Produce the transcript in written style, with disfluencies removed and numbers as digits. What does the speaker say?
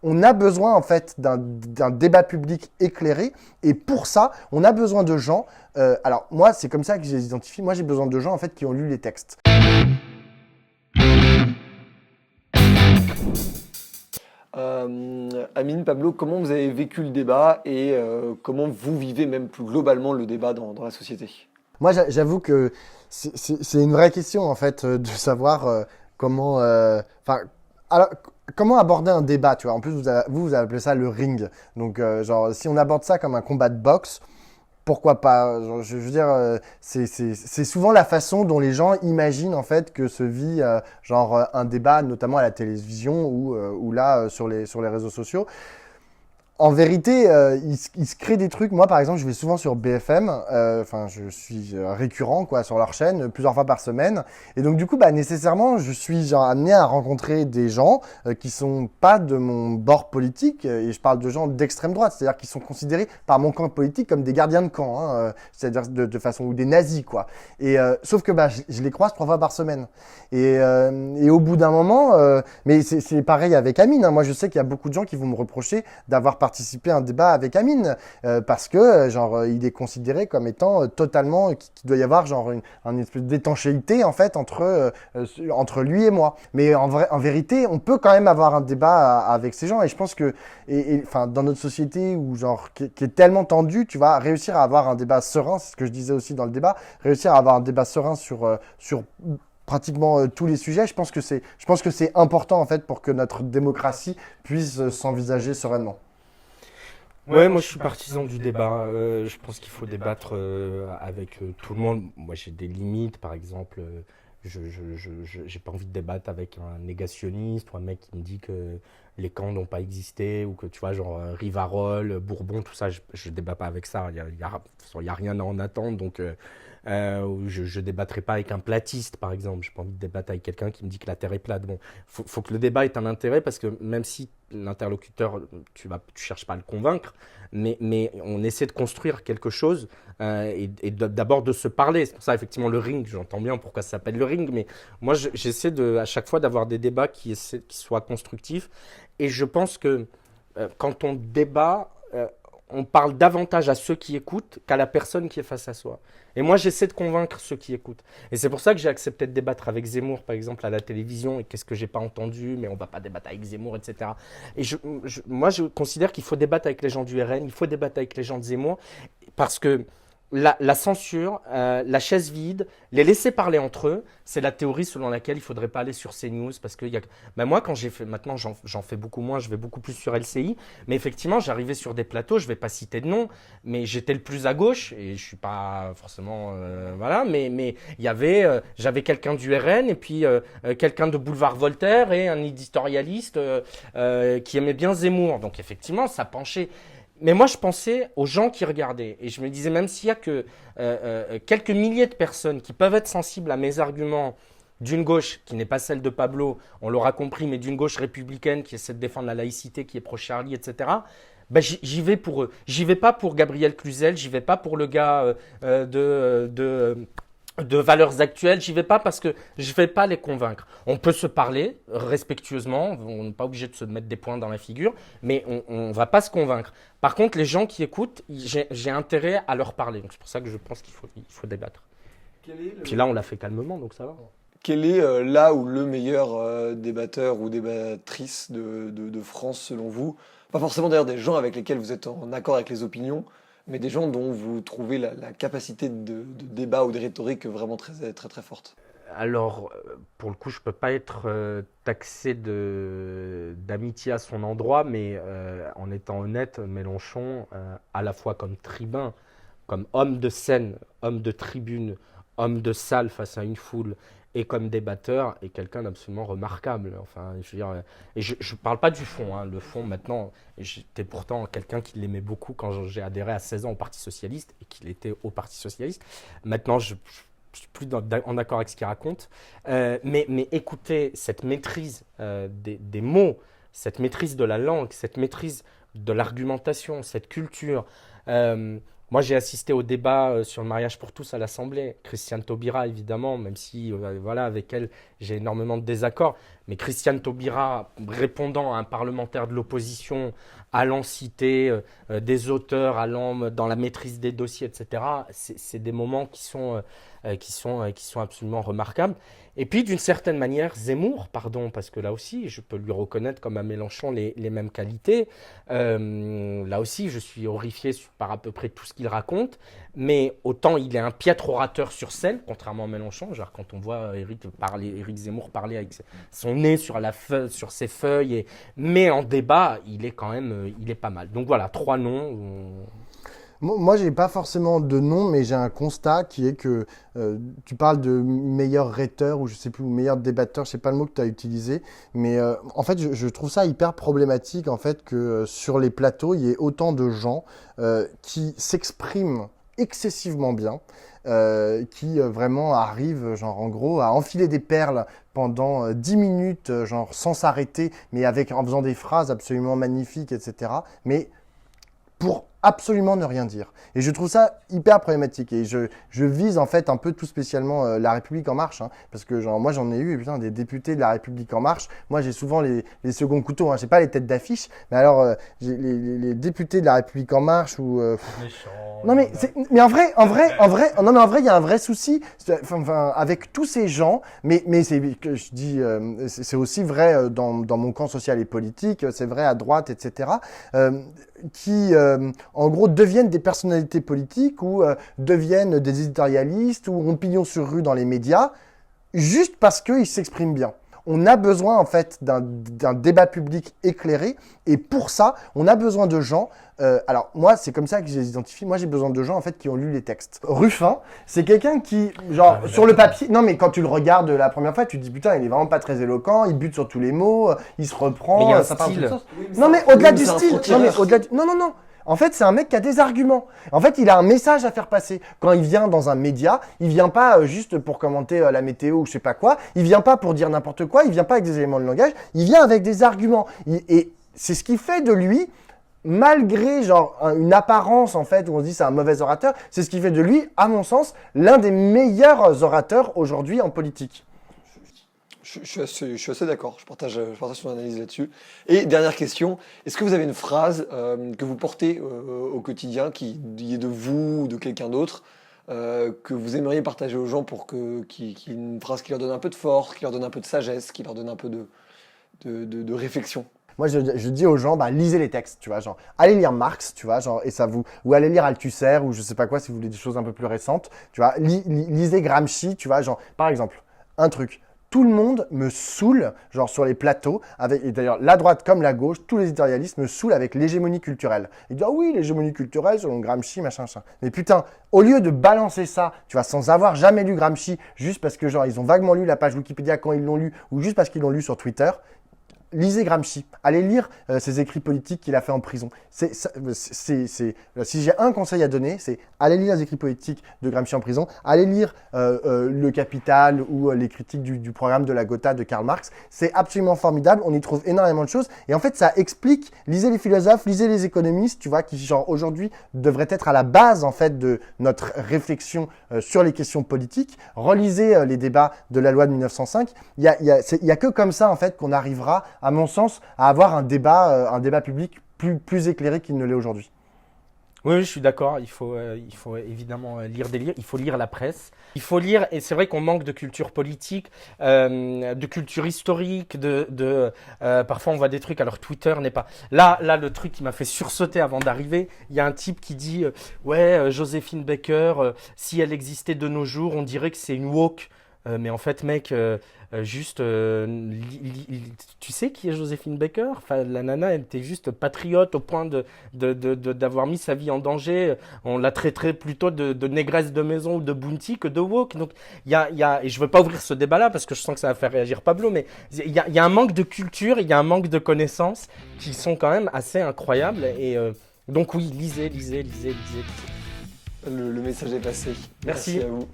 on a besoin en fait d'un débat public éclairé. Et pour ça, on a besoin de gens. Alors moi, c'est comme ça que je les identifie. Moi, j'ai besoin de gens en fait qui ont lu les textes. Amine, Pablo, comment vous avez vécu le débat et comment vous vivez même plus globalement le débat dans la société? Moi, j'avoue que c'est une vraie question en fait de savoir comment, enfin, alors, comment aborder un débat, tu vois. En plus, vous avez appelé ça le ring. Donc, genre, si on aborde ça comme un combat de boxe, pourquoi pas? Genre, je veux dire, c'est souvent la façon dont les gens imaginent en fait que se vit un débat, notamment à la télévision ou là sur les réseaux sociaux. En vérité, il se crée des trucs. Moi, par exemple, je vais souvent sur BFM. Enfin, je suis récurrent quoi sur leur chaîne plusieurs fois par semaine. Et donc, du coup, bah, nécessairement, je suis genre, amené à rencontrer des gens qui sont pas de mon bord politique. Et je parle de gens d'extrême droite, c'est-à-dire qui sont considérés par mon camp politique comme des gardiens de camp, hein, c'est-à-dire de façon ou des nazis, quoi. Et sauf que bah, je les croise 3 fois par semaine. Et au bout d'un moment, mais c'est pareil avec Amine. Hein. Moi, je sais qu'il y a beaucoup de gens qui vont me reprocher d'avoir participé à un débat avec Amine parce que il est considéré comme étant totalement qu'il doit y avoir une espèce d'étanchéité en fait entre lui et moi. Mais en vérité, on peut quand même avoir un débat avec ces gens et je pense que enfin dans notre société où qui est tellement tendue, tu vas réussir à avoir un débat serein, c'est ce que je disais aussi dans le débat, réussir à avoir un débat serein sur pratiquement tous les sujets. Je pense que c'est important en fait pour que notre démocratie puisse s'envisager sereinement. Ouais, moi je suis partisan du débat. Je pense qu'il faut débattre avec tout le monde. Moi j'ai des limites, par exemple, j'ai pas envie de débattre avec un négationniste ou un mec qui me dit que les camps n'ont pas existé ou que tu vois, genre Rivarol, Bourbon, tout ça, je débat pas avec ça. Il y a rien à en attendre, donc ou je débattrai pas avec un platiste, par exemple. J'ai pas envie de débattre avec quelqu'un qui me dit que la Terre est plate. Bon, faut que le débat ait un intérêt parce que même si l'interlocuteur, tu cherches pas à le convaincre, mais on essaie de construire quelque chose et d'abord de se parler. C'est pour ça, effectivement, le ring, j'entends bien pourquoi ça s'appelle le ring, mais moi, j'essaie à chaque fois d'avoir des débats qui soient constructifs. Et je pense que quand on débat, on parle davantage à ceux qui écoutent qu'à la personne qui est face à soi. Et moi, j'essaie de convaincre ceux qui écoutent. Et c'est pour ça que j'ai accepté de débattre avec Zemmour, par exemple, à la télévision. Et qu'est-ce que j'ai pas entendu, mais on va pas débattre avec Zemmour, etc. Et moi, je considère qu'il faut débattre avec les gens du RN, il faut débattre avec les gens de Zemmour, parce que la censure, la chaise vide, les laisser parler entre eux, c'est la théorie selon laquelle il ne faudrait pas aller sur CNews parce que ben moi quand j'ai fait, maintenant j'en fais beaucoup moins, je vais beaucoup plus sur LCI, mais effectivement j'arrivais sur des plateaux, je ne vais pas citer de nom, mais j'étais le plus à gauche et je suis pas forcément voilà, mais il y avait j'avais quelqu'un du RN et puis quelqu'un de Boulevard Voltaire et un éditorialiste qui aimait bien Zemmour, donc effectivement ça penchait. Mais moi, je pensais aux gens qui regardaient. Et je me disais, même s'il y a que quelques milliers de personnes qui peuvent être sensibles à mes arguments d'une gauche qui n'est pas celle de Pablo, on l'aura compris, mais d'une gauche républicaine qui essaie de défendre la laïcité, qui est pro-Charlie, etc., ben j'y vais pour eux. J'y vais pas pour Gabriel Cluzel, j'y vais pas pour le gars de valeurs actuelles, j'y vais pas parce que je vais pas les convaincre. On peut se parler respectueusement, on n'est pas obligé de se mettre des points dans la figure, mais on va pas se convaincre. Par contre, les gens qui écoutent, j'ai intérêt à leur parler. Donc c'est pour ça que je pense il faut débattre. Puis là, on l'a fait calmement, donc ça va. Quel est là où le meilleur débatteur ou débattrice de France selon vous? Pas forcément d'ailleurs des gens avec lesquels vous êtes en accord avec les opinions, mais des gens dont vous trouvez la capacité de débat ou de rhétorique vraiment très, très, très forte. Alors, pour le coup, je peux pas être taxé d'amitié à son endroit, mais en étant honnête, Mélenchon, à la fois comme tribun, comme homme de scène, homme de tribune, homme de salle face à une foule, et comme débatteur, est quelqu'un d'absolument remarquable. Enfin, je veux dire, et je ne parle pas du fond. Hein. Le fond, maintenant, j'étais pourtant quelqu'un qui l'aimait beaucoup quand j'ai adhéré à 16 ans au Parti Socialiste et qu'il était au Parti Socialiste. Maintenant, je suis plus en accord avec ce qu'il raconte. Mais écoutez, cette maîtrise des mots, cette maîtrise de la langue, cette maîtrise de l'argumentation, cette culture. Moi, j'ai assisté au débat sur le mariage pour tous à l'Assemblée. Christiane Taubira, évidemment, même si, voilà, avec elle, j'ai énormément de désaccords. Mais Christiane Taubira, répondant à un parlementaire de l'opposition, allant citer des auteurs, allant dans la maîtrise des dossiers, etc., c'est des moments qui sont absolument remarquables. Et puis, d'une certaine manière, Zemmour, pardon, parce que là aussi, je peux lui reconnaître comme à Mélenchon les mêmes qualités. Là aussi, je suis horrifié par à peu près tout ce qu'il raconte. Mais autant il est un piètre orateur sur scène, contrairement à Mélenchon. Genre, quand on voit Éric Zemmour parler avec son nez sur ses feuilles, mais en débat, il est quand même il est pas mal. Donc voilà, 3 noms. Moi, j'ai pas forcément de nom, mais j'ai un constat qui est que tu parles de meilleur rhéteur ou je sais plus, ou meilleur débatteur, je sais pas le mot que tu as utilisé, mais en fait, je trouve ça hyper problématique en fait que sur les plateaux, il y ait autant de gens qui s'expriment excessivement bien, qui vraiment arrivent, genre en gros, à enfiler des perles pendant 10 minutes, genre sans s'arrêter, mais en faisant des phrases absolument magnifiques, etc. Mais pour absolument ne rien dire. Et je trouve ça hyper problématique. Et je vise en fait un peu tout spécialement La République En Marche, hein, parce que genre, moi j'en ai eu putain, des députés de La République En Marche. Moi j'ai souvent les seconds couteaux, hein. J'ai pas les têtes d'affiche, mais alors j'ai les députés de La République En Marche ou non mais en vrai, non mais en vrai il y a un vrai souci avec tous ces gens, mais c'est que je dis c'est aussi vrai dans mon camp social et politique, c'est vrai à droite, etc. Qui en gros deviennent des personnalités politiques ou deviennent des éditorialistes ou ont pignon sur rue dans les médias juste parce qu'ils s'expriment bien. On a besoin en fait d'un débat public éclairé et pour ça, on a besoin de gens. Alors moi, c'est comme ça que je les identifie. Moi, j'ai besoin de gens en fait qui ont lu les textes. Ruffin, c'est quelqu'un qui, genre, sur le papier. Non, mais quand tu le regardes la première fois, tu te dis putain, il est vraiment pas très éloquent. Il bute sur tous les mots. Il se reprend. Mais il y a un ça parle style. de sens. Non, mais au-delà du style. Non, mais au-delà. Non. En fait, c'est un mec qui a des arguments. En fait, il a un message à faire passer. Quand il vient dans un média, il vient pas juste pour commenter la météo ou je sais pas quoi. Il vient pas pour dire n'importe quoi. Il vient pas avec des éléments de langage. Il vient avec des arguments. Et c'est ce qui fait de lui, malgré genre une apparence en fait où on se dit c'est un mauvais orateur, c'est ce qui fait de lui, à mon sens, l'un des meilleurs orateurs aujourd'hui en politique. Je suis assez d'accord, je partage ton analyse là-dessus. Et dernière question, est-ce que vous avez une phrase que vous portez au quotidien, qui est de vous ou de quelqu'un d'autre, que vous aimeriez partager aux gens pour une phrase qui leur donne un peu de force, qui leur donne un peu de sagesse, qui leur donne un peu de réflexion? Moi, je dis aux gens, lisez les textes, tu vois, genre, allez lire Marx, tu vois, genre, ou allez lire Althusser, ou je sais pas quoi, si vous voulez des choses un peu plus récentes, tu vois, lisez Gramsci, tu vois, genre, par exemple, un truc. Tout le monde me saoule, genre sur les plateaux, et d'ailleurs la droite comme la gauche, tous les éditorialistes me saoulent avec l'hégémonie culturelle. Ils disent ah oui, l'hégémonie culturelle selon Gramsci, machin. Mais putain, au lieu de balancer ça, tu vois, sans avoir jamais lu Gramsci, juste parce que genre ils ont vaguement lu la page Wikipédia quand ils l'ont lu, ou juste parce qu'ils l'ont lu sur Twitter, lisez Gramsci, allez lire ses écrits politiques qu'il a fait en prison. Si j'ai un conseil à donner, c'est allez lire les écrits politiques de Gramsci en prison, allez lire Le Capital ou les critiques du programme de la Gotha de Karl Marx. C'est absolument formidable, on y trouve énormément de choses et en fait ça explique, lisez les philosophes, lisez les économistes, tu vois, qui genre aujourd'hui devraient être à la base en fait de notre réflexion sur les questions politiques. Relisez les débats de la loi de 1905. Il y a que comme ça en fait qu'on arrivera, à mon sens, à avoir un débat public plus éclairé qu'il ne l'est aujourd'hui. Oui, je suis d'accord. Il faut évidemment lire des livres. Il faut lire la presse. Il faut lire, et c'est vrai qu'on manque de culture politique, de culture historique, parfois on voit des trucs, alors Twitter n'est pas… Là, le truc qui m'a fait sursauter avant d'arriver, il y a un type qui dit Joséphine Baker, si elle existait de nos jours, on dirait que c'est une woke. Mais en fait, mec, tu sais qui est Joséphine Baker? Enfin, la nana, elle était juste patriote au point d'avoir mis sa vie en danger. On la traiterait plutôt de négresse de maison ou de bounty que de woke. Donc, et je veux pas ouvrir ce débat-là parce que je sens que ça va faire réagir Pablo, mais il y a un manque de culture, il y a un manque de connaissances qui sont quand même assez incroyables. Et donc oui, lisez. Le message est passé. Merci À vous.